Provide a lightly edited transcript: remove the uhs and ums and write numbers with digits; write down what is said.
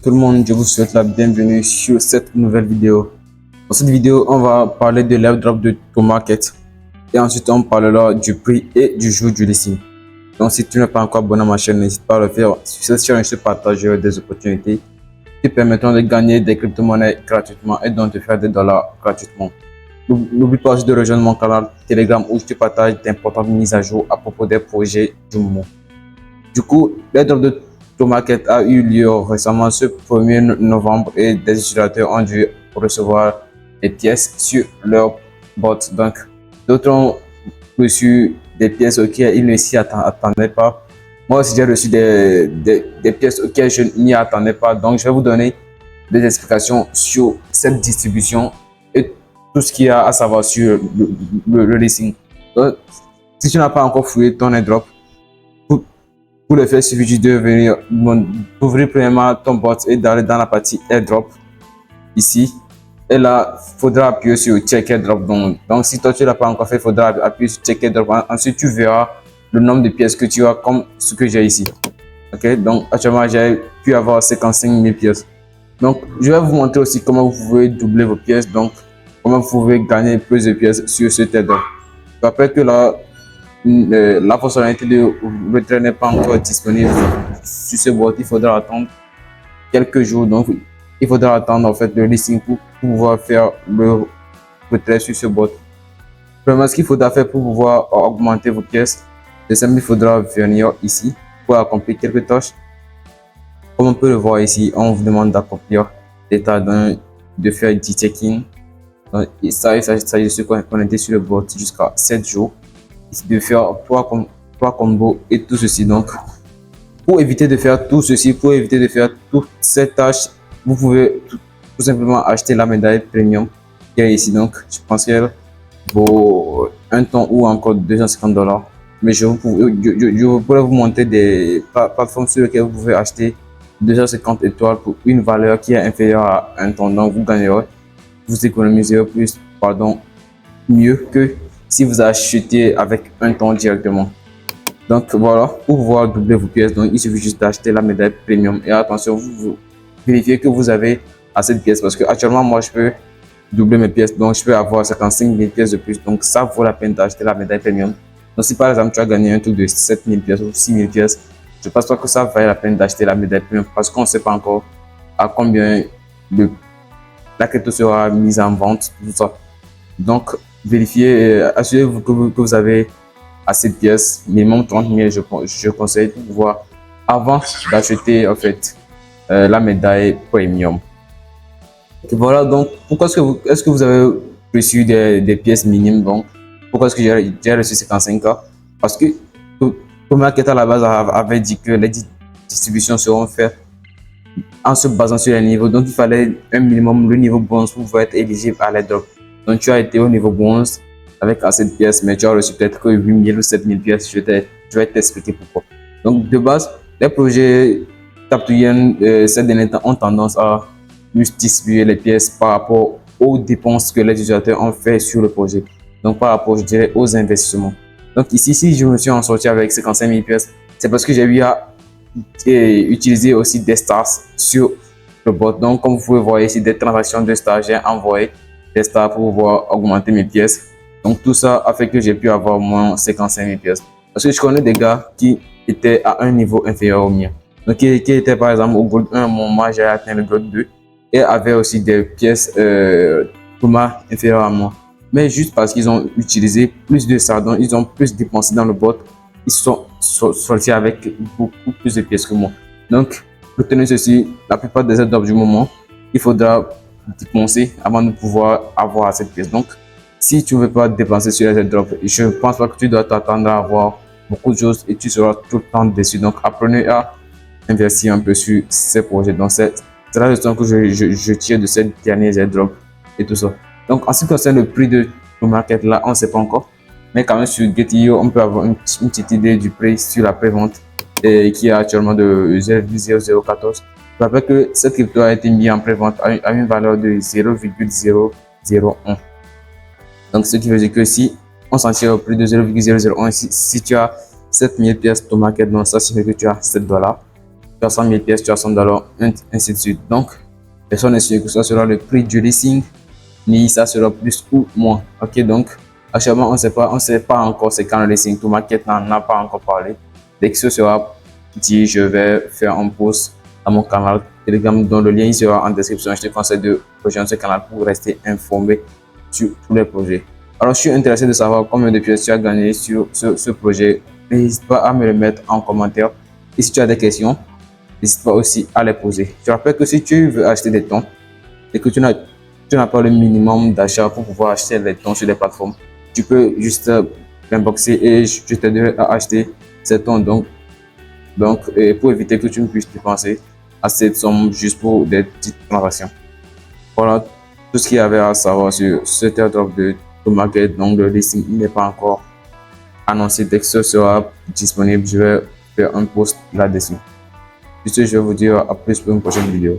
Tout le monde, je vous souhaite la bienvenue sur cette nouvelle vidéo. Dans cette vidéo, on va parler de l'airdrop de Tomarket et ensuite on parlera du prix et du jour du listing. Donc si tu n'es pas encore abonné à ma chaîne, n'hésite pas à le faire. Sur cette chaîne, je te partagerai des opportunités qui permettront de gagner des crypto-monnaies gratuitement et donc de faire des dollars gratuitement. N'oublie pas aussi de rejoindre mon canal Telegram où je te partage d'importantes mises à jour à propos des projets du moment. Du coup, l'airdrop de Tomarket a eu lieu récemment ce 1er novembre et des utilisateurs ont dû recevoir des pièces sur leur bot. Donc, d'autres ont reçu des pièces auxquelles ils ne s'y attendaient pas. Moi aussi, j'ai reçu des pièces auxquelles je n'y attendais pas. Donc, je vais vous donner des explications sur cette distribution et tout ce qu'il y a à savoir sur le listing. Donc, si tu n'as pas encore fouillé ton airdrop, pour le faire, il suffit juste de venir ouvrir premièrement ton bot et d'aller dans la partie airdrop ici. Et là, il faudra appuyer sur check airdrop. Donc si toi tu ne l'as pas encore fait, il faudra appuyer sur check airdrop. Ensuite, tu verras le nombre de pièces que tu as comme ce que j'ai ici. Ok, donc actuellement, j'ai pu avoir 55 000 pièces. Donc, je vais vous montrer aussi comment vous pouvez doubler vos pièces. Donc, comment vous pouvez gagner plus de pièces sur cet airdrop. Je rappelle que là, la fonctionnalité de retrait n'est pas encore disponible sur ce bot. Il faudra attendre quelques jours. Donc, il faudra attendre en fait le listing pour pouvoir faire le retrait sur ce bot. Premièrement, ce qu'il faudra faire pour pouvoir augmenter vos pièces, c'est simple, il faudra venir ici pour accomplir quelques tâches. Comme on peut le voir ici, on vous demande d'accomplir l'état de faire du check-in. Il s'agit de se connecter sur le bot jusqu'à 7 jours. De faire trois combos et tout ceci. Donc, pour éviter de faire tout ceci, pour éviter de faire toutes ces tâches, vous pouvez tout simplement acheter la médaille premium qui est ici. Donc, je pense qu'elle vaut un ton ou encore 250 $. Mais je pourrais vous montrer des plateformes sur lesquelles vous pouvez acheter 250 étoiles pour une valeur qui est inférieure à un ton. Donc, vous gagnerez, vous économiserez mieux que si vous achetez avec un ton directement. Donc voilà, pour pouvoir doubler vos pièces, donc il suffit juste d'acheter la médaille premium. Et attention, vous vérifiez que vous avez assez de pièces parce que actuellement moi je peux doubler mes pièces, donc je peux avoir 55 000 pièces de plus. Donc ça vaut la peine d'acheter la médaille premium. Donc si par exemple tu as gagné un truc de 7 000 pièces ou 6 000 pièces, je pense pas que ça vaille la peine d'acheter la médaille premium parce qu'on ne sait pas encore à combien la crypto sera mise en vente, tout ça. Donc vérifiez, assurez-vous que vous avez assez de pièces, minimum 30 000, je conseille pour pouvoir, avant d'acheter en fait la médaille premium. Et voilà, donc pourquoi est-ce que vous avez reçu des pièces minimes? Donc pourquoi est-ce que j'ai reçu 55K? Parce que Tomarket à la base avait dit que les distributions seront faites en se basant sur les niveaux, donc il fallait un minimum, le niveau bronze pour pouvoir être éligible à l'airdrop. Donc tu as été au niveau bronze avec assez de pièces, mais tu as reçu peut-être que 8 000 ou 7 000 pièces. Je vais t'expliquer pourquoi. Donc de base, les projets Tap2Earn ces derniers temps ont tendance à juste distribuer les pièces par rapport aux dépenses que les utilisateurs ont fait sur le projet. Donc par rapport, je dirais, aux investissements. Donc ici, si je me suis en sorti avec 55 000 pièces, c'est parce que j'ai eu à utiliser aussi des stars sur le bot. Donc comme vous pouvez voir ici, des transactions de stars, j'ai envoyé des stars pour pouvoir augmenter mes pièces. Donc tout ça a fait que j'ai pu avoir moins 55 000 pièces. Parce que je connais des gars qui étaient à un niveau inférieur au mien. Donc qui étaient par exemple au Gold 1, moi j'ai atteint le Gold 2 et avaient aussi des pièces inférieures à moi. Mais juste parce qu'ils ont utilisé plus de ça, donc ils ont plus dépensé dans le bot, ils sont sortis avec beaucoup plus de pièces que moi. Donc retenez ceci, la plupart des airdrops du moment, il faudra dépenser avant de pouvoir avoir cette pièce. Donc si tu ne veux pas dépenser sur les airdrops, je ne pense pas que tu dois t'attendre à avoir beaucoup de choses et tu seras tout le temps déçu. Donc, apprenez à investir un peu sur ces projets. Donc, c'est la leçon que je tire de ces derniers airdrops et tout ça. Donc, en ce qui concerne le prix de Tomarket, là, on ne sait pas encore. Mais quand même, sur Get.io, on peut avoir une petite idée du prix sur la prévente qui est actuellement de 0,0014. Je rappelle que cette crypto a été mise en prévente à une valeur de 0,001. Donc, ce qui veut dire que si on s'en tire au prix de 0,001, si tu as 7000 pièces Tomarket, donc ça signifie que tu as 7 $. tu as 100 000 pièces, tu as $100, ainsi de suite. Donc, personne n'est sûr que ça sera le prix du listing, ni ça sera plus ou moins. Ok, donc, actuellement, on sait pas encore c'est quand le listing to market n'en a pas encore parlé. Dès que ce sera dit, je vais faire un post à mon canal Telegram dont le lien il sera en description. Je te conseille de rejoindre ce canal pour rester informé sur tous les projets. Alors, je suis intéressé de savoir combien de pièces tu as gagné sur ce projet. N'hésite pas à me le mettre en commentaire. Et si tu as des questions, n'hésite pas aussi à les poser. Je rappelle que si tu veux acheter des tons et que tu n'as pas le minimum d'achat pour pouvoir acheter les tons sur des plateformes, tu peux juste m'inboxer et je t'aiderai à acheter ces tons. Donc, pour éviter que tu ne puisses dépenser à cette somme juste pour des petites transactions. Voilà tout ce qu'il y avait à savoir sur cet airdrop de market. Donc, le listing n'est pas encore annoncé. Dès que ce sera disponible, je vais faire un post là-dessus. Sur ce, je vais vous dire à plus pour une prochaine vidéo.